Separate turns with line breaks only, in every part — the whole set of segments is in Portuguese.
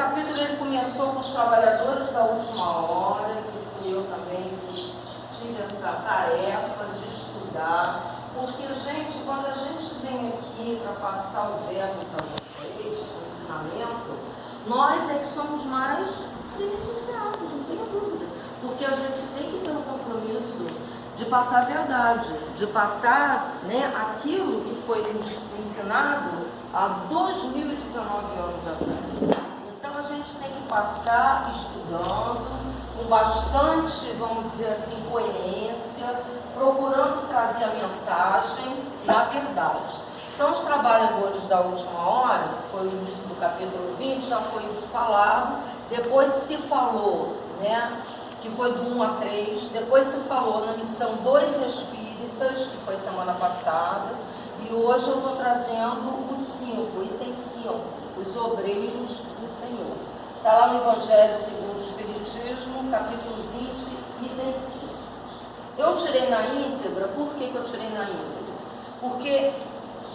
capítulo ele começou com os trabalhadores da última hora, que fui eu também que tive essa tarefa de estudar, porque, gente, quando a gente vem aqui para passar o verbo para vocês, o ensinamento, nós é que somos mais beneficiados, não tenho dúvida, porque a gente tem que ter um compromisso de passar a verdade, de passar, né, aquilo que foi nos ensinado há 2019 anos atrás. Então a gente tem que passar estudando, com bastante, vamos dizer assim, coerência, procurando trazer a mensagem na verdade. Então os trabalhadores da última hora, foi o início do capítulo 20, já foi falado, depois se falou, né, que foi do 1 a 3, depois se falou na missão dos espíritas, que foi semana passada, e hoje eu estou trazendo o 5, item 5, os obreiros do Senhor. Está lá no Evangelho segundo o Espiritismo, capítulo 20, item 5. Eu tirei na íntegra, por que eu tirei na íntegra? Porque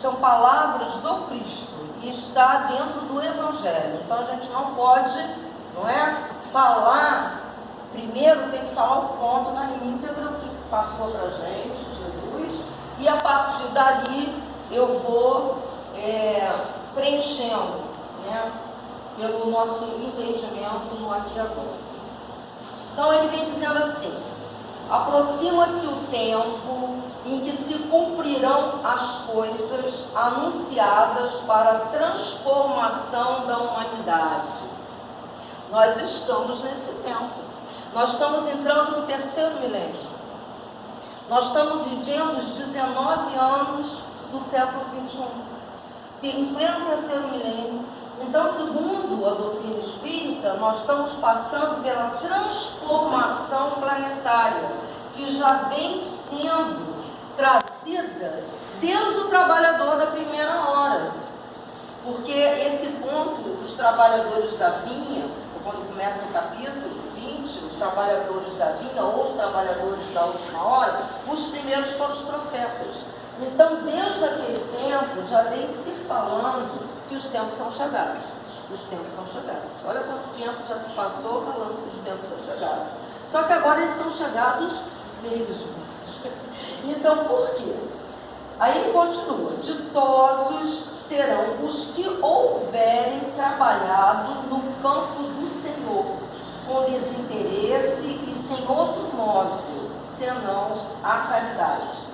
são palavras do Cristo e está dentro do Evangelho. Então a gente não pode, não é, falar, primeiro tem que falar o ponto na íntegra, o que passou para a gente, Jesus, e a partir dali eu vou preenchendo, né, pelo nosso entendimento no aqui e agora. Então ele vem dizendo assim: aproxima-se o tempo em que se cumprirão as coisas anunciadas para a transformação da humanidade. Nós estamos nesse tempo. Nós estamos entrando no terceiro milênio. Nós estamos vivendo os 19 anos do século 21. Em pleno terceiro milênio. Então, segundo a doutrina espírita, nós estamos passando pela transformação planetária, que já vem sendo trazida desde o trabalhador da primeira hora. Porque esse ponto dos trabalhadores da vinha, quando começa o capítulo 20, os trabalhadores da vinha ou os trabalhadores da última hora, os primeiros foram os profetas. Então, desde aquele tempo, já vem se falando que os tempos são chegados. Os tempos são chegados. Olha quanto tempo já se passou falando que os tempos são chegados. Só que agora eles são chegados mesmo. Então, por quê? Aí continua: ditosos serão os que houverem trabalhado no campo do Senhor, com desinteresse e sem outro móvel, senão a caridade.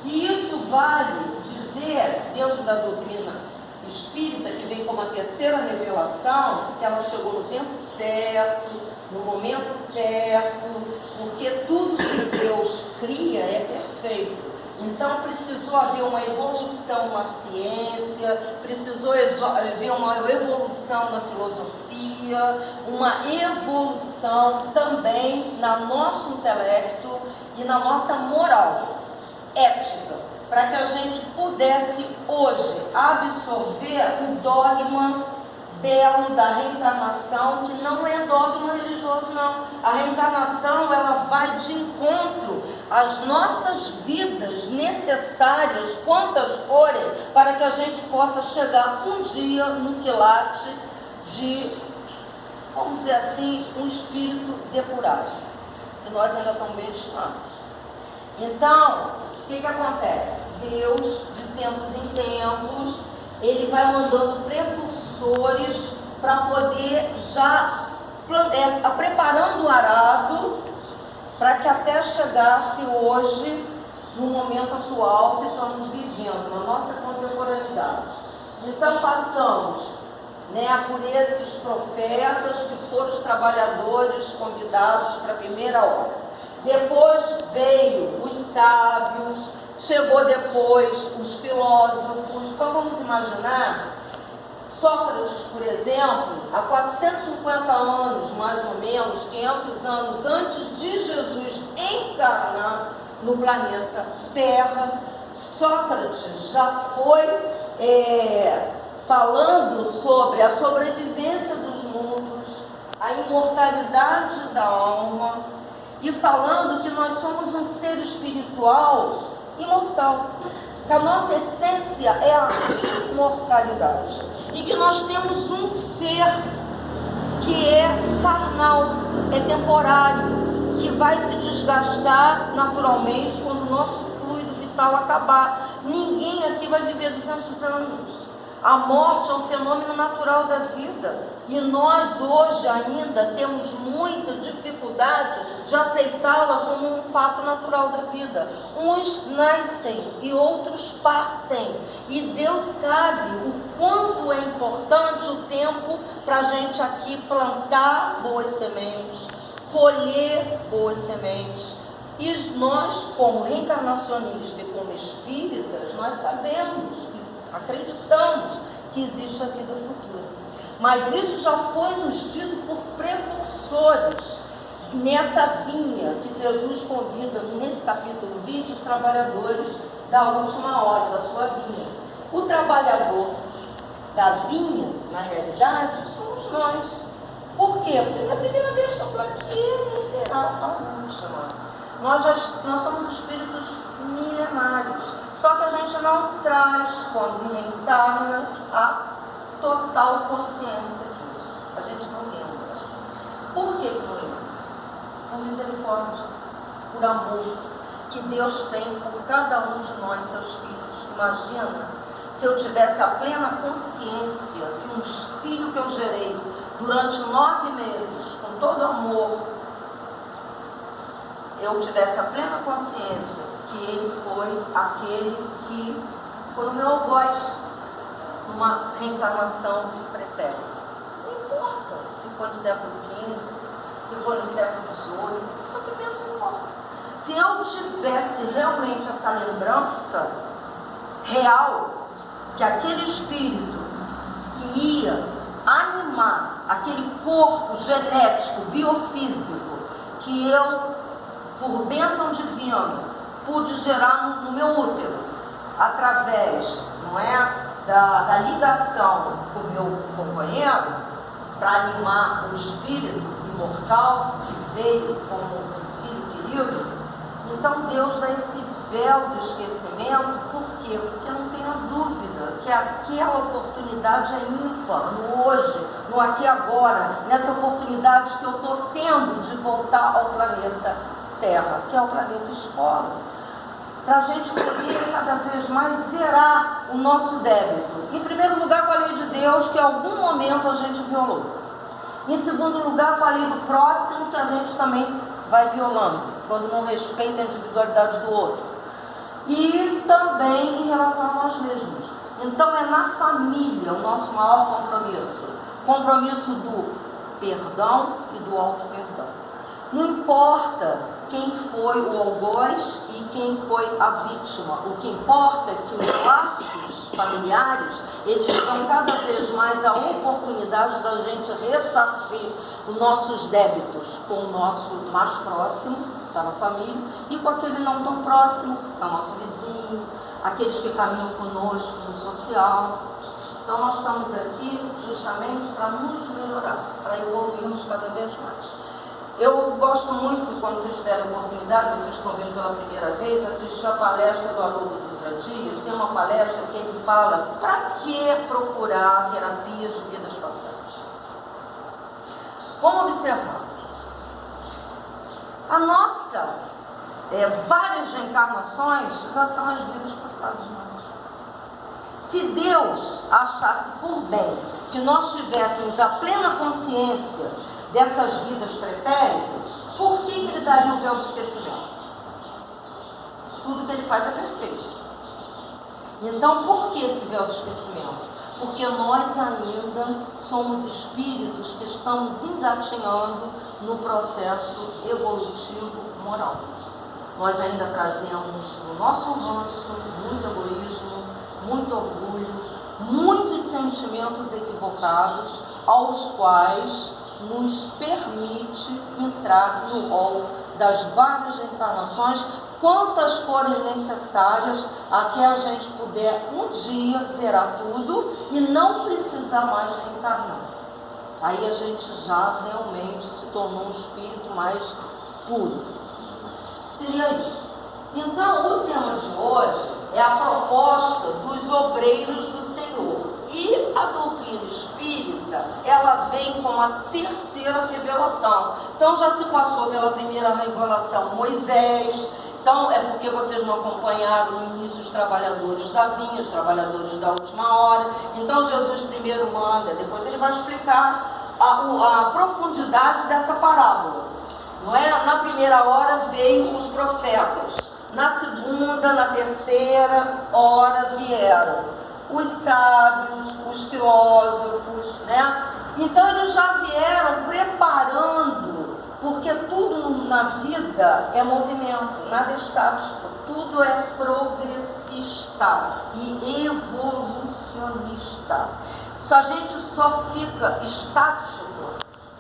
E isso vale dizer, dentro da doutrina espírita, que vem como a terceira revelação, que ela chegou no tempo certo, no momento certo, porque tudo que Deus cria é perfeito. Então precisou haver uma evolução na ciência, precisou haver uma evolução na filosofia, uma evolução também no nosso intelecto e na nossa moral ética, para que a gente pudesse hoje absorver o dogma belo da reencarnação, que não é dogma religioso, não. A reencarnação, ela vai de encontro às nossas vidas necessárias, quantas forem, para que a gente possa chegar um dia no quilate de, vamos dizer assim, um espírito depurado, que nós ainda estamos bem distantes. Então, o que acontece? Deus, de tempos em tempos, Ele vai mandando precursores para poder já preparando o arado, para que até chegasse hoje, no momento atual que estamos vivendo, na nossa contemporaneidade. Então passamos, né, por esses profetas que foram os trabalhadores convidados para a primeira hora. Depois veio os sábios, chegou depois os filósofos. Então vamos imaginar, Sócrates, por exemplo, há 450 anos, mais ou menos, 500 anos antes de Jesus encarnar no planeta Terra, Sócrates já foi falando sobre a sobrevivência dos mundos, a imortalidade da alma, e falando que nós somos um ser espiritual imortal, que a nossa essência é a imortalidade, e que nós temos um ser que é carnal, é temporário, que vai se desgastar naturalmente quando o nosso fluido vital acabar. Ninguém aqui vai viver 200 anos. A morte é um fenômeno natural da vida, e nós hoje ainda temos muita dificuldade de aceitá-la como um fato natural da vida. Uns nascem e outros partem, e Deus sabe o quanto é importante o tempo para a gente aqui plantar boas sementes, colher boas sementes. E nós, como reencarnacionistas e como espíritas, nós sabemos, acreditamos que existe a vida futura, mas isso já foi nos dito por precursores nessa vinha que Jesus convida nesse capítulo 20 os trabalhadores da última hora da sua vinha. O trabalhador da vinha, na realidade, somos nós. Por quê? Porque é a primeira vez que eu estou aqui, nem será, nós somos espíritos milenários, só que a gente não traz, quando reencarna, a total consciência disso. A gente não lembra. Por que não lembra? Por misericórdia, por amor que Deus tem por cada um de nós, seus filhos. Imagina se eu tivesse a plena consciência que um filho que eu gerei durante 9 meses, com todo amor, eu tivesse a plena consciência que ele foi aquele que foi o meu algoz numa reencarnação pretérita. Não importa se foi no século XV, se foi no século XVIII, isso é o que menos importa. Se eu tivesse realmente essa lembrança real, que aquele espírito que ia animar aquele corpo genético, biofísico, que eu, por bênção divina, pude gerar no meu útero, através, não é, da ligação com o meu companheiro, para animar o espírito imortal que veio como um filho querido. Então Deus dá esse véu do esquecimento. Por quê? Porque não tenha dúvida que aquela oportunidade é ímpar, no hoje, no aqui e agora, nessa oportunidade que eu estou tendo de voltar ao planeta Terra, que é o planeta escola, para a gente poder cada vez mais zerar o nosso débito. Em primeiro lugar, com a lei de Deus, que em algum momento a gente violou. Em segundo lugar, com a lei do próximo, que a gente também vai violando, quando não respeita a individualidade do outro. E também em relação a nós mesmos. Então é na família o nosso maior compromisso. Compromisso do perdão e do auto-perdão. Não importa quem foi o algoz e quem foi a vítima. O que importa é que os laços familiares, eles dão cada vez mais a oportunidade da gente ressarcir os nossos débitos com o nosso mais próximo, que está na família, e com aquele não tão próximo, que é o nosso vizinho, aqueles que caminham conosco no social. Então nós estamos aqui justamente para nos melhorar, para evoluirmos cada vez mais. Eu gosto muito, quando vocês tiverem oportunidade, vocês estão vendo pela primeira vez, assistir a palestra do Haroldo Dutra Dias. Tem uma palestra que ele fala para que procurar terapias de vidas passadas. Vamos observar. A nossa várias reencarnações já são as vidas passadas nossas. Se Deus achasse por bem que nós tivéssemos a plena consciência dessas vidas pretéritas, por que ele daria o véu do esquecimento? Tudo que ele faz é perfeito. Então, por que esse véu do esquecimento? Porque nós ainda somos espíritos que estamos engatinhando no processo evolutivo moral. Nós ainda trazemos no nosso ranço muito egoísmo, muito orgulho, muitos sentimentos equivocados, aos quais nos permite entrar no rol das várias reencarnações, quantas forem necessárias, até a gente puder um dia zerar tudo e não precisar mais reencarnar. Aí a gente já realmente se tornou um espírito mais puro. Seria isso. Então, o tema de hoje é a proposta dos obreiros do Senhor. E a doutrina espírita, ela vem com a terceira revelação. Então já se passou pela primeira revelação Moisés. Então é porque vocês não acompanharam no início os trabalhadores da vinha, os trabalhadores da última hora. Então Jesus primeiro manda, depois ele vai explicar a profundidade dessa parábola. Não é? Na primeira hora veio os profetas, na segunda, na terceira hora vieram os sábios, os filósofos, né? Então eles já vieram preparando, porque tudo na vida é movimento, nada é estático, tudo é progressista e evolucionista. Se a gente só fica estático,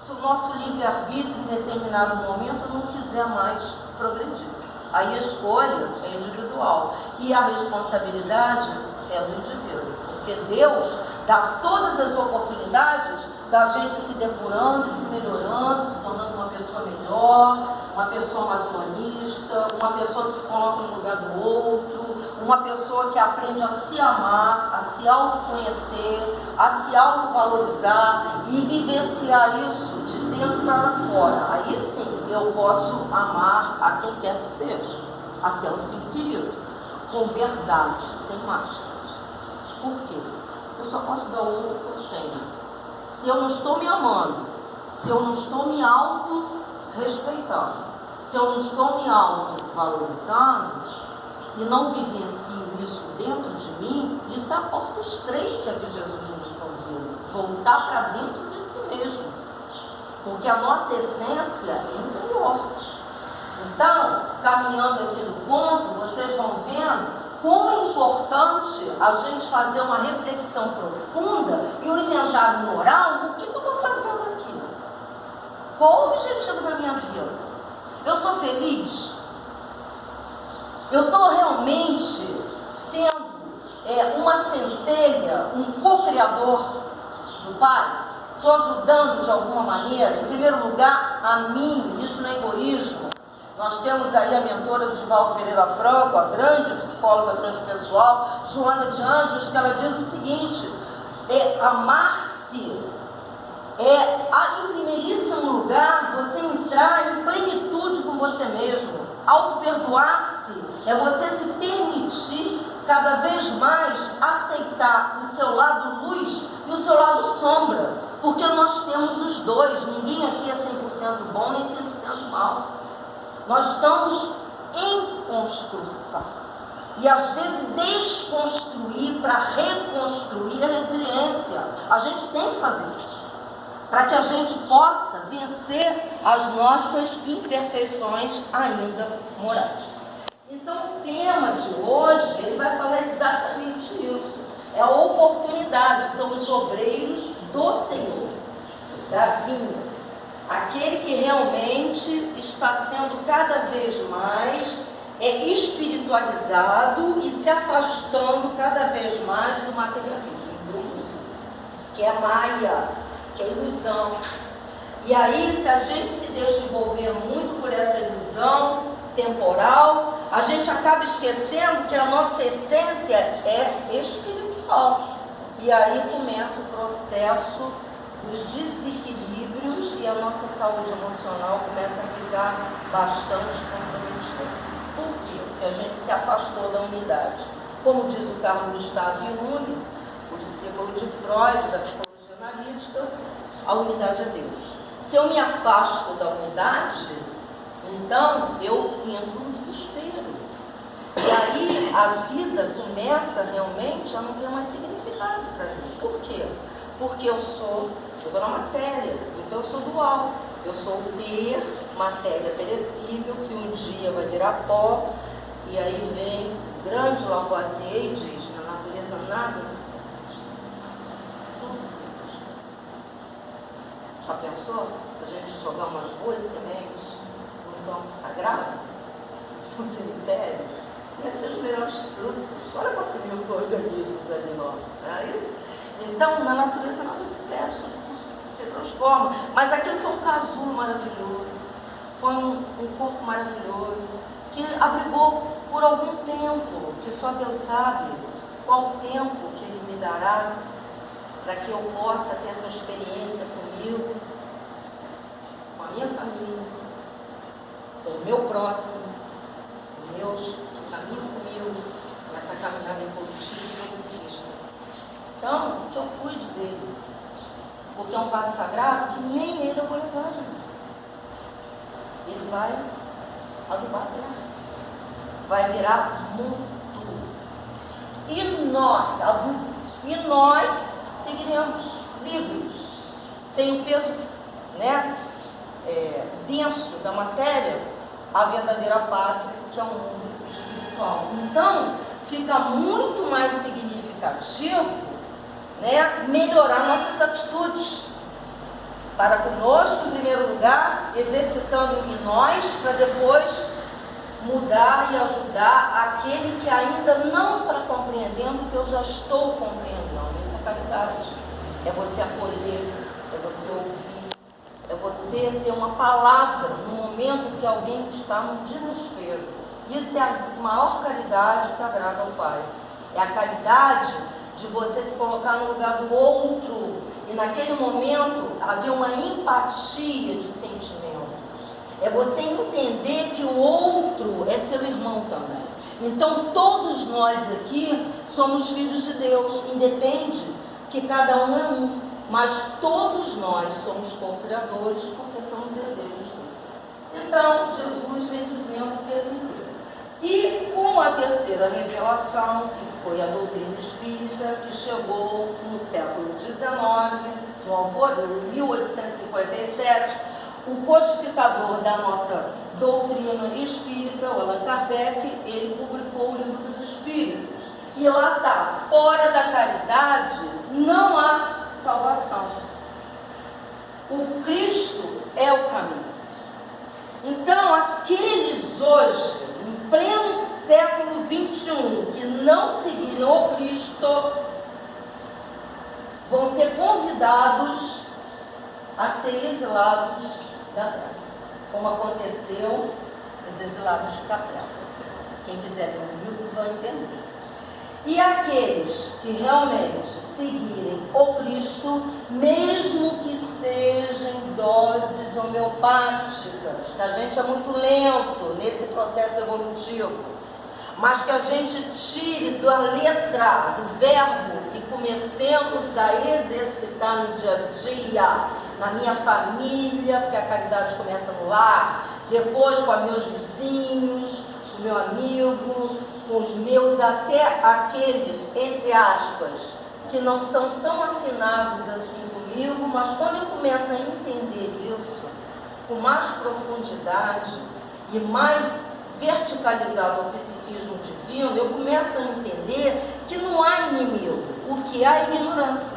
se o nosso livre-arbítrio em determinado momento não quiser mais progredir, aí a escolha é individual e a responsabilidade é do indivíduo, porque Deus dá todas as oportunidades da gente se depurando, se melhorando, se tornando uma pessoa melhor, uma pessoa mais humanista, uma pessoa que se coloca no lugar do outro, uma pessoa que aprende a se amar, a se autoconhecer, a se autovalorizar e vivenciar isso de dentro para fora. Aí sim eu posso amar a quem quer que seja, até o filho querido, com verdade, sem máscaras. Por quê? Eu só posso dar o outro que eu tenho. Se eu não estou me amando, se eu não estou me auto-respeitando, se eu não estou me auto-valorizando e não vivencio isso dentro de mim, isso é a porta estreita que Jesus nos convida, voltar para dentro de si mesmo, porque a nossa essência é interior. Então, caminhando aqui no ponto, vocês vão vendo como é importante a gente fazer uma reflexão profunda e um inventário moral. O que eu estou fazendo aqui? Qual o objetivo da minha vida? Eu sou feliz? Eu estou realmente sendo uma centelha, um co-criador do Pai? Estou ajudando de alguma maneira? Em primeiro lugar, a mim, isso não é egoísmo. Nós temos aí a mentora do Divaldo Pereira Franco, a grande psicóloga transpessoal, Joana de Anjos, que ela diz o seguinte: amar-se em primeiríssimo lugar, você entrar em plenitude com você mesmo. Auto-perdoar-se é você se permitir cada vez mais aceitar o seu lado luz e o seu lado sombra, porque nós temos os dois, ninguém aqui é 100% bom nem 100% mal. Nós estamos em construção. E às vezes desconstruir para reconstruir a resiliência. A gente tem que fazer isso, para que a gente possa vencer as nossas imperfeições ainda morais. Então o tema de hoje, ele vai falar exatamente isso. É a oportunidade, são os obreiros do Senhor, da vinha. Aquele que realmente está sendo cada vez mais espiritualizado e se afastando cada vez mais do materialismo, do mundo, que é maia, que é ilusão. E aí, se a gente se deixa envolver muito por essa ilusão temporal, a gente acaba esquecendo que a nossa essência é espiritual. E aí começa o processo dos desequilíbrios e a nossa saúde emocional começa a ficar bastante comprometida. Por quê? Porque a gente se afastou da unidade. Como diz o Carlo Gustavo Jung, o discípulo de Freud, da psicologia analítica, a unidade é Deus. Se eu me afasto da unidade, então eu entro no desespero. E aí a vida começa realmente a não ter mais significado para mim. Por quê? Porque eu estou na matéria, então eu sou dual. Eu sou o ter, matéria perecível, que um dia vai virar pó. E aí vem o grande Lavoisier e diz: na natureza nada se perde. Tudo se perde. Já pensou? A gente jogar umas boas sementes num campo sagrado, num cemitério, ia ser os melhores frutos. Olha quanto mil organismos ali nossos, não é isso? Então, na natureza nada se perde, se transforma. Mas aquilo foi um casulo maravilhoso, foi um corpo maravilhoso, que abrigou por algum tempo, que só Deus sabe qual tempo que Ele me dará. para que eu possa ter essa experiência comigo, com a minha família, com o meu próximo, com meus que caminham comigo, nessa caminhada evolutiva e progressista. Então, que eu cuide dele, porque é um vaso sagrado que nem ele eu vou levar, gente. Ele vai adubar a terra, vai virar muito. E nós seguiremos livres, sem o peso, né, denso da matéria, a verdadeira pátria, que é o mundo espiritual. Então, fica muito mais significativo, né, melhorar nossas atitudes para conosco, em primeiro lugar, exercitando em nós, para depois mudar e ajudar aquele que ainda não está compreendendo o que eu já estou compreendendo. Isso é caridade. É você acolher, é você ouvir, é você ter uma palavra no momento que alguém está no desespero. Isso é a maior caridade que agrada ao Pai. É a caridade de você se colocar no lugar do outro e naquele momento haver uma empatia de sentimentos. É você entender que o outro é seu irmão também. Então todos nós aqui somos filhos de Deus, independe que cada um é um, mas todos nós somos co-criadores porque somos herdeiros dele. Então Jesus vem dizendo que ele... E com a terceira revelação, que foi a doutrina espírita, que chegou no século XIX, no alvorecer, em 1857, o codificador da nossa doutrina espírita, o Allan Kardec, ele publicou o Livro dos Espíritos. E lá está, fora da caridade não há salvação. O Cristo é o caminho. Então, aqueles hoje, em pleno século XXI, que não seguirem o Cristo, vão ser convidados a ser exilados da terra, como aconteceu os exilados de Capela. Quem quiser ler o livro vai entender. E aqueles que realmente seguirem o Cristo, mesmo que sejam doses homeopáticas, que a gente é muito lento nesse processo evolutivo, mas que a gente tire da letra, do verbo, e comecemos a exercitar no dia a dia, na minha família, porque a caridade começa no lar, depois com os meus vizinhos, com o meu amigo, com os meus, até aqueles, entre aspas, que não são tão afinados assim comigo, mas quando eu começo a entender isso com mais profundidade e mais verticalizado ao psiquismo divino, eu começo a entender que não há inimigo, o que há é ignorância,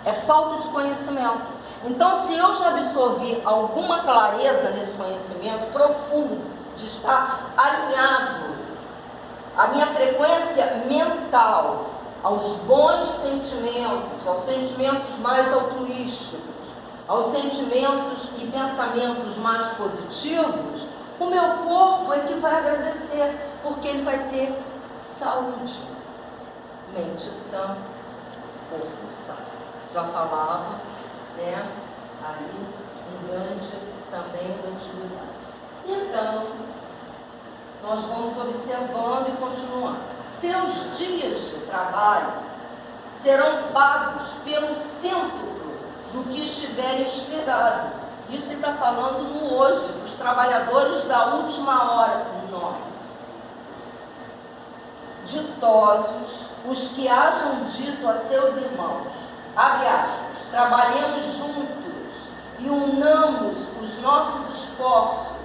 é falta de conhecimento. Então, se eu já absorvi alguma clareza nesse conhecimento profundo, de estar alinhado a minha frequência mental aos bons sentimentos, aos sentimentos mais altruísticos, aos sentimentos e pensamentos mais positivos, o meu corpo é que vai agradecer, porque ele vai ter saúde, mente sã, corpo sã. Já falava, né, aí um grande também da antiguidade. Então, nós vamos observando e continuando. Seus dias de trabalho serão pagos pelo cêntuplo do que estiverem esperado. Isso ele está falando no hoje, os trabalhadores da última hora, nós. Ditosos, os que hajam dito a seus irmãos, abre aspas, trabalhemos juntos e unamos os nossos esforços,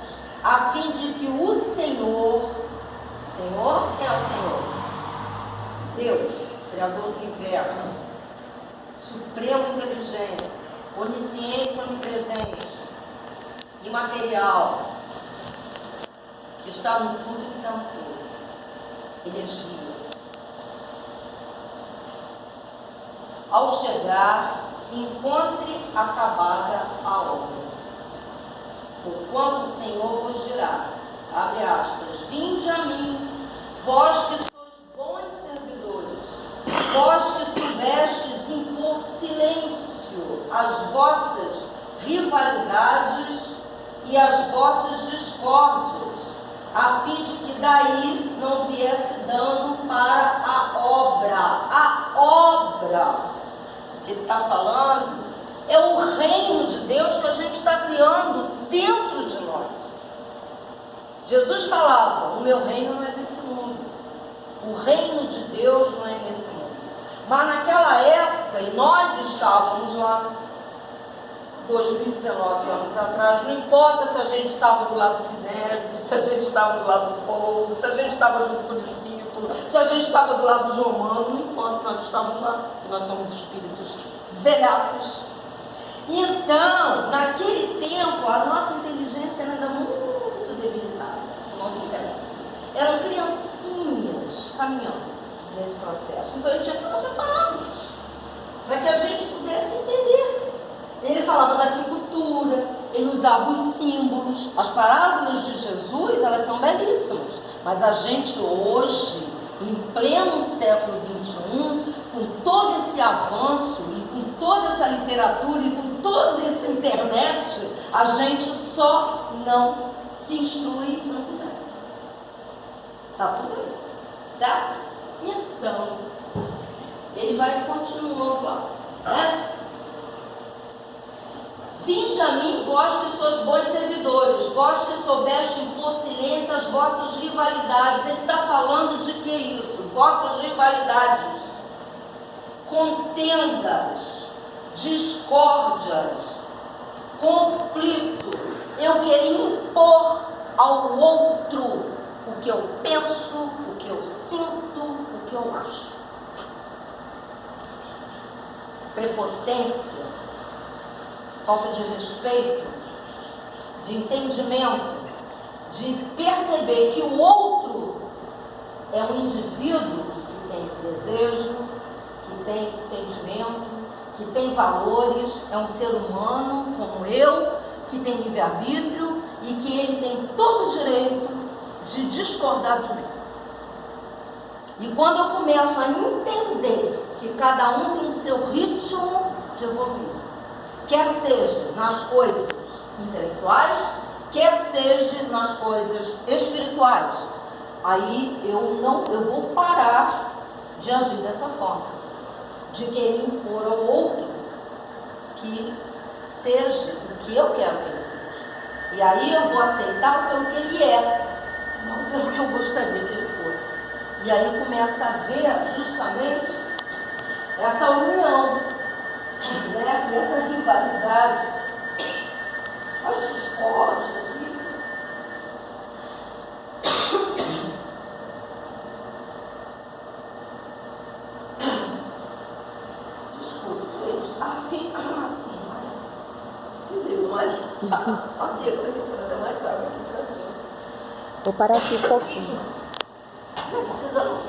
a fim de que o Senhor, quem é o Senhor? Deus, Criador do Universo, Suprema Inteligência, onisciente, onipresente, imaterial, que está no tudo e que está no todo, energia. Ao chegar, encontre acabada a obra. Porquanto o Senhor vos dirá, abre aspas, vinde a mim, vós que sois bons servidores, vós que soubestes impor silêncio e as vossas discórdias, a fim de que daí não viesse dano para a obra. A obra que ele está falando é o reino de Deus que a gente está criando dentro de nós. Jesus falava, o meu reino não é desse mundo. O reino de Deus não é nesse mundo. Mas naquela época, e nós estávamos lá, 2019 anos atrás, não importa se a gente estava do lado do Sinédrio, se a gente estava do lado do povo, se a gente estava junto com o discípulo, se a gente estava do lado do Romano, não importa, nós estávamos lá, e nós somos espíritos velhacos. Então, naquele tempo, a nossa inteligência era ainda muito debilitada, o nosso intelecto. Eram criancinhas caminhando nesse processo. Então, ele tinha que fazer palavras, para que a gente pudesse entender. Ele falava da agricultura, ele usava os símbolos. As parábolas de Jesus, elas são belíssimas. Mas a gente hoje, em pleno século XXI, com todo esse avanço e com toda essa literatura e com toda essa internet, a gente só não se instrui se não quiser. Está tudo aí, certo? Então, ele vai continuando lá, né? Vinde a mim, vós que sois bons servidores, vós que soubeste impor silêncio às vossas rivalidades. Ele está falando de que isso? Vossas rivalidades, contendas, discórdias, conflito. Eu queria impor ao outro o que eu penso, o que eu sinto, o que eu acho. Prepotência, falta de respeito, de entendimento, de perceber que o outro é um indivíduo que tem desejo, que tem sentimento, que tem valores, é um ser humano como eu, que tem livre-arbítrio e que ele tem todo o direito de discordar de mim. E quando eu começo a entender que cada um tem o seu ritmo de evoluir, quer seja nas coisas intelectuais, quer seja nas coisas espirituais, aí eu vou parar de agir dessa forma, de querer impor ao outro que seja o que eu quero que ele seja. E aí eu vou aceitar pelo que ele é, não pelo que eu gostaria que ele fosse. E aí começa a haver justamente essa união, né? E essa rivalidade, as discórdias. Desculpa, gente. Entendeu? Mas aqui, eu tenho que trazer mais água aqui para mim.
Vou parar aqui um pouquinho.
Não precisa não.